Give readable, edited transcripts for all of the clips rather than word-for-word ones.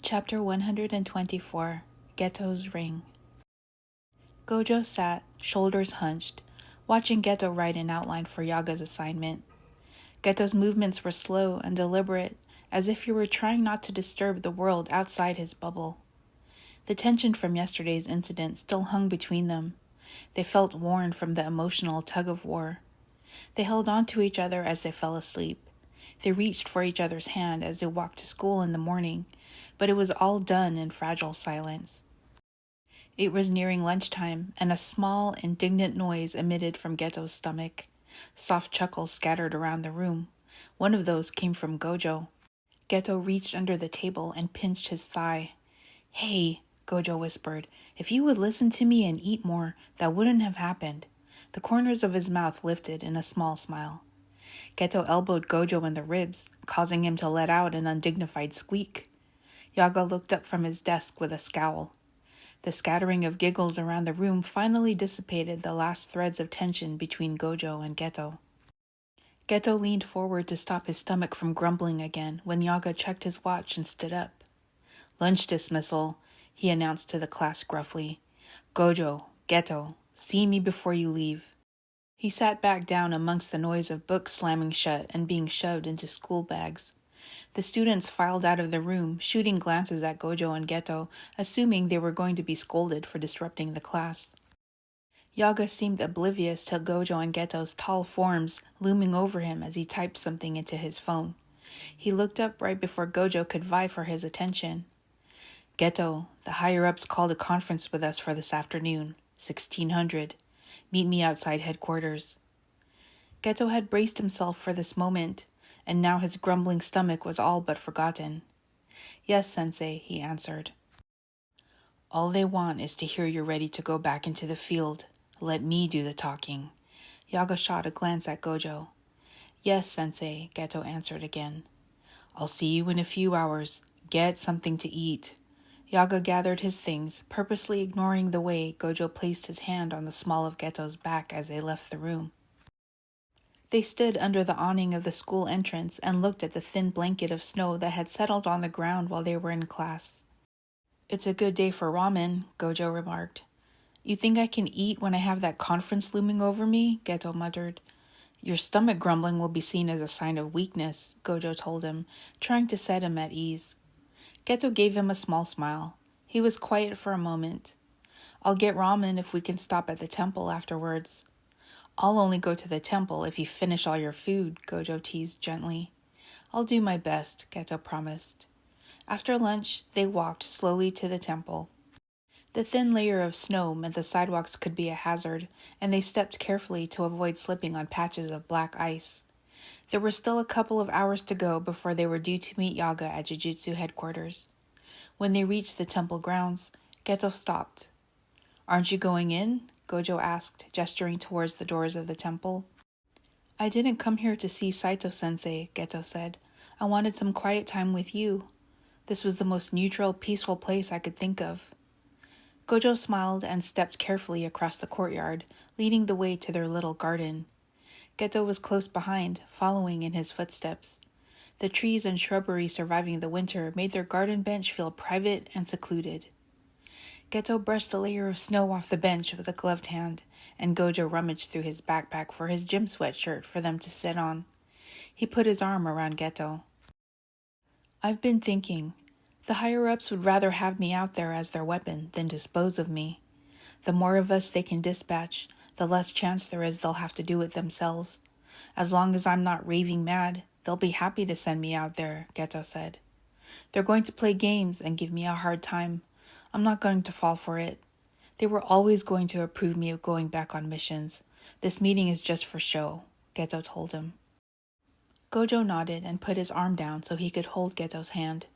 Chapter 124, Geto's Ring. Gojo sat, shoulders hunched, watching Geto write an outline for Yaga's assignment. Geto's movements were slow and deliberate, as if he were trying not to disturb the world outside his bubble. The tension from yesterday's incident still hung between them. They felt worn from the emotional tug-of-war. They held on to each other as they fell asleep. They reached for each other's hand as they walked to school in the morning, but it was all done in fragile silence. It was nearing lunchtime, and a small, indignant noise emitted from Geto's stomach. Soft chuckles scattered around the room. One of those came from Gojo. Geto reached under the table and pinched his thigh. "Hey," Gojo whispered, "if you would listen to me and eat more, that wouldn't have happened." The corners of his mouth lifted in a small smile. Geto elbowed Gojo in the ribs, causing him to let out an undignified squeak. Yaga looked up from his desk with a scowl. The scattering of giggles around the room finally dissipated the last threads of tension between Gojo and Geto. Geto leaned forward to stop his stomach from grumbling again when Yaga checked his watch and stood up. "Lunch dismissal," he announced to the class gruffly. "Gojo, Geto, see me before you leave." He sat back down amongst the noise of books slamming shut and being shoved into school bags. The students filed out of the room, shooting glances at Gojo and Geto, assuming they were going to be scolded for disrupting the class. Yaga seemed oblivious to Gojo and Geto's tall forms looming over him as he typed something into his phone. He looked up right before Gojo could vie for his attention. "Geto, the higher-ups called a conference with us for this afternoon, 1600. Meet me outside headquarters." Geto had braced himself for this moment, and now his grumbling stomach was all but forgotten. "Yes, Sensei," he answered. "All they want is to hear you're ready to go back into the field. Let me do the talking." Yaga shot a glance at Gojo. "Yes, Sensei," Geto answered again. "I'll see you in a few hours. Get something to eat." Yaga gathered his things, purposely ignoring the way Gojo placed his hand on the small of Geto's back as they left the room. They stood under the awning of the school entrance and looked at the thin blanket of snow that had settled on the ground while they were in class. "It's a good day for ramen," Gojo remarked. "You think I can eat when I have that conference looming over me?" Geto muttered. "Your stomach grumbling will be seen as a sign of weakness," Gojo told him, trying to set him at ease. Geto gave him a small smile. He was quiet for a moment. "I'll get ramen if we can stop at the temple afterwards." "I'll only go to the temple if you finish all your food," Gojo teased gently. "I'll do my best," Geto promised. After lunch, they walked slowly to the temple. The thin layer of snow meant the sidewalks could be a hazard, and they stepped carefully to avoid slipping on patches of black ice. There were still a couple of hours to go before they were due to meet Yaga at Jujutsu headquarters. When they reached the temple grounds, Geto stopped. "Aren't you going in?" Gojo asked, gesturing towards the doors of the temple. "I didn't come here to see Saito-sensei," Geto said. "I wanted some quiet time with you. This was the most neutral, peaceful place I could think of." Gojo smiled and stepped carefully across the courtyard, leading the way to their little garden. Geto was close behind, following in his footsteps. The trees and shrubbery surviving the winter made their garden bench feel private and secluded. Geto brushed the layer of snow off the bench with a gloved hand, and Gojo rummaged through his backpack for his gym sweatshirt for them to sit on. He put his arm around Geto. "I've been thinking. The higher-ups would rather have me out there as their weapon than dispose of me. The more of us they can dispatch, the less chance there is they'll have to do it themselves. As long as I'm not raving mad, they'll be happy to send me out there," Geto said. "They're going to play games and give me a hard time. I'm not going to fall for it. They were always going to approve me of going back on missions. This meeting is just for show," Geto told him. Gojo nodded and put his arm down so he could hold Geto's hand.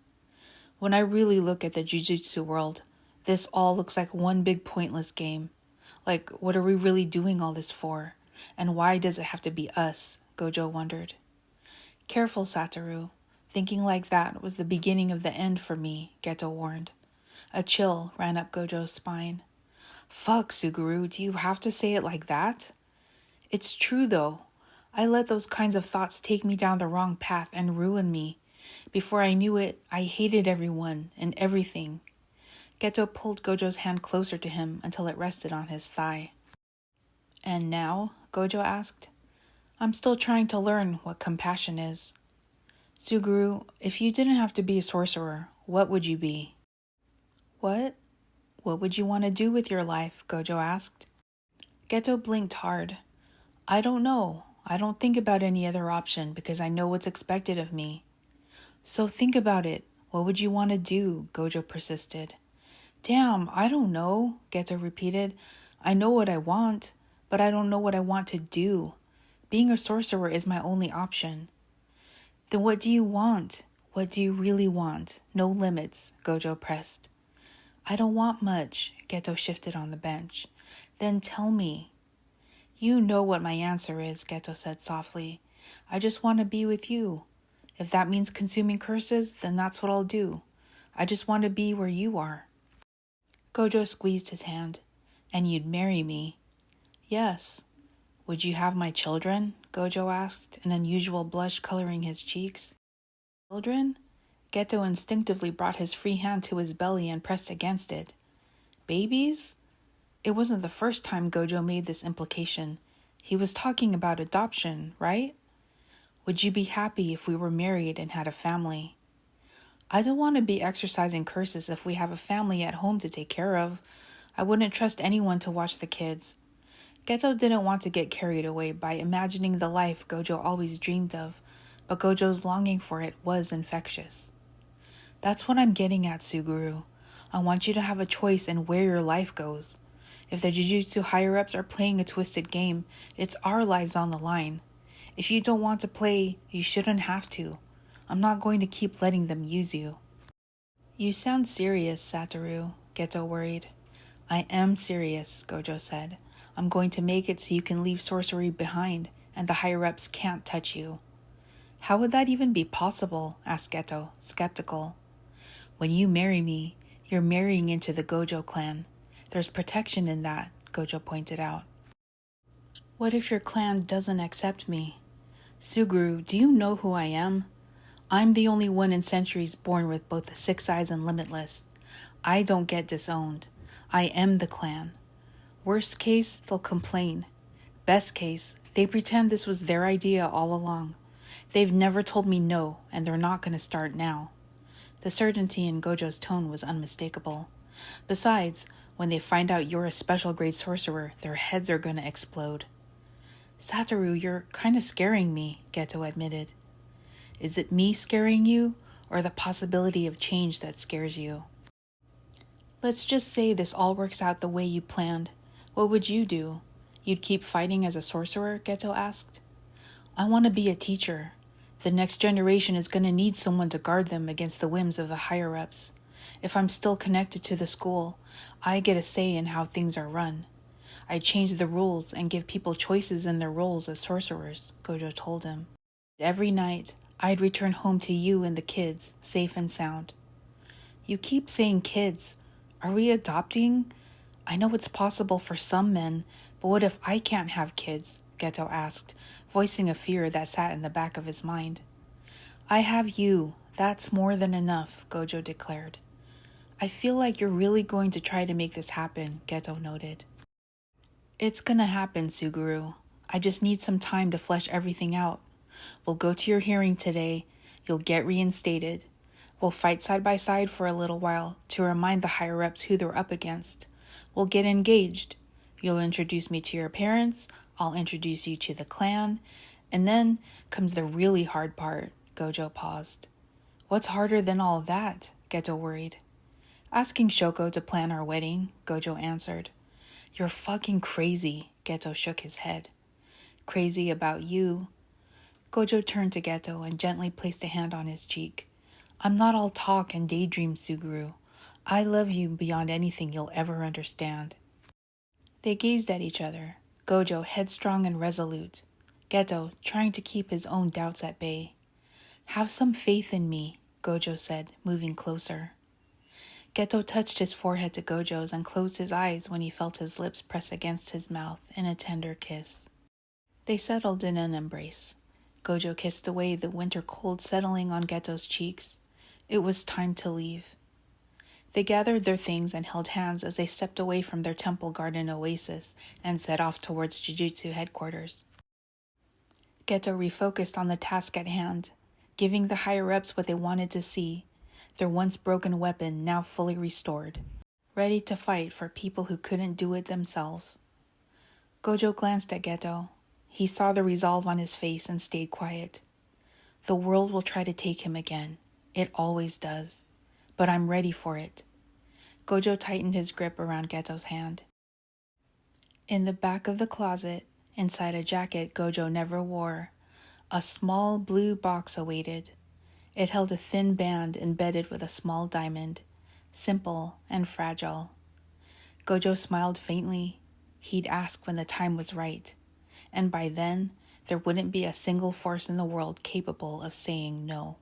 "When I really look at the Jujutsu world, this all looks like one big pointless game. Like, what are we really doing all this for? And why does it have to be us?" Gojo wondered. "Careful, Satoru. Thinking like that was the beginning of the end for me," Geto warned. A chill ran up Gojo's spine. "Fuck, Suguru, do you have to say it like that?" "It's true, though. I let those kinds of thoughts take me down the wrong path and ruin me. Before I knew it, I hated everyone and everything. Geto pulled Gojo's hand closer to him until it rested on his thigh. And now? Gojo asked. I'm still trying to learn what compassion is. Suguru, if you didn't have to be a sorcerer, what would you be? What? What would you want to do with your life? Gojo asked. Geto blinked hard. I don't know. I don't think about any other option because I know what's expected of me. So think about it. What would you want to do? Gojo persisted. Damn, I don't know, Geto repeated. I know what I want, but I don't know what I want to do. Being a sorcerer is my only option. Then what do you want? What do you really want? No limits, Gojo pressed. I don't want much, Geto shifted on the bench. Then tell me. You know what my answer is, Geto said softly. I just want to be with you. If that means consuming curses, then that's what I'll do. I just want to be where you are. Gojo squeezed his hand. And you'd marry me? Yes. Would you have my children? Gojo asked, an unusual blush coloring his cheeks. Children? Geto instinctively brought his free hand to his belly and pressed against it. Babies? It wasn't the first time Gojo made this implication. He was talking about adoption, right? Would you be happy if we were married and had a family? I don't want to be exercising curses if we have a family at home to take care of. I wouldn't trust anyone to watch the kids. Geto didn't want to get carried away by imagining the life Gojo always dreamed of, but Gojo's longing for it was infectious. That's what I'm getting at, Suguru. I want you to have a choice in where your life goes. If the Jujutsu higher-ups are playing a twisted game, it's our lives on the line. If you don't want to play, you shouldn't have to. I'm not going to keep letting them use you. You sound serious, Satoru, Geto worried. I am serious, Gojo said. I'm going to make it so you can leave sorcery behind, and the higher-ups can't touch you. How would that even be possible? Asked Geto, skeptical. When you marry me, you're marrying into the Gojo clan. There's protection in that, Gojo pointed out. What if your clan doesn't accept me? Suguru, do you know who I am? I'm the only one in centuries born with both the six eyes and limitless. I don't get disowned. I am the clan. Worst case, they'll complain. Best case, they pretend this was their idea all along. They've never told me no, and they're not going to start now. The certainty in Gojo's tone was unmistakable. Besides, when they find out you're a special grade sorcerer, their heads are going to explode. Satoru, you're kind of scaring me, Geto admitted. Is it me scaring you, or the possibility of change that scares you? Let's just say this all works out the way you planned. What would you do? You'd keep fighting as a sorcerer? Geto asked. I want to be a teacher. The next generation is going to need someone to guard them against the whims of the higher-ups. If I'm still connected to the school, I get a say in how things are run. I change the rules and give people choices in their roles as sorcerers, Gojo told him. Every night, I'd return home to you and the kids, safe and sound. You keep saying kids. Are we adopting? I know it's possible for some men, but what if I can't have kids? Geto asked, voicing a fear that sat in the back of his mind. I have you. That's more than enough, Gojo declared. I feel like you're really going to try to make this happen, Geto noted. It's gonna happen, Suguru. I just need some time to flesh everything out. We'll go to your hearing today. You'll get reinstated. We'll fight side by side for a little while to remind the higher-ups who they're up against. We'll get engaged. You'll introduce me to your parents. I'll introduce you to the clan. And then comes the really hard part. Gojo paused. What's harder than all of that? Geto worried. Asking Shoko to plan our wedding, Gojo answered. You're fucking crazy, Geto shook his head. Crazy about you. Gojo turned to Geto and gently placed a hand on his cheek. I'm not all talk and daydream, Suguru. I love you beyond anything you'll ever understand. They gazed at each other, Gojo headstrong and resolute, Geto trying to keep his own doubts at bay. Have some faith in me, Gojo said, moving closer. Geto touched his forehead to Gojo's and closed his eyes when he felt his lips press against his mouth in a tender kiss. They settled in an embrace. Gojo kissed away the winter cold settling on Geto's cheeks. It was time to leave. They gathered their things and held hands as they stepped away from their temple garden oasis and set off towards Jujutsu headquarters. Geto refocused on the task at hand, giving the higher-ups what they wanted to see, their once broken weapon now fully restored, ready to fight for people who couldn't do it themselves. Gojo glanced at Geto. He saw the resolve on his face and stayed quiet. The world will try to take him again. It always does. But I'm ready for it. Gojo tightened his grip around Geto's hand. In the back of the closet, inside a jacket Gojo never wore, a small blue box awaited. It held a thin band embedded with a small diamond, simple and fragile. Gojo smiled faintly. He'd ask when the time was right, and by then, there wouldn't be a single force in the world capable of saying no.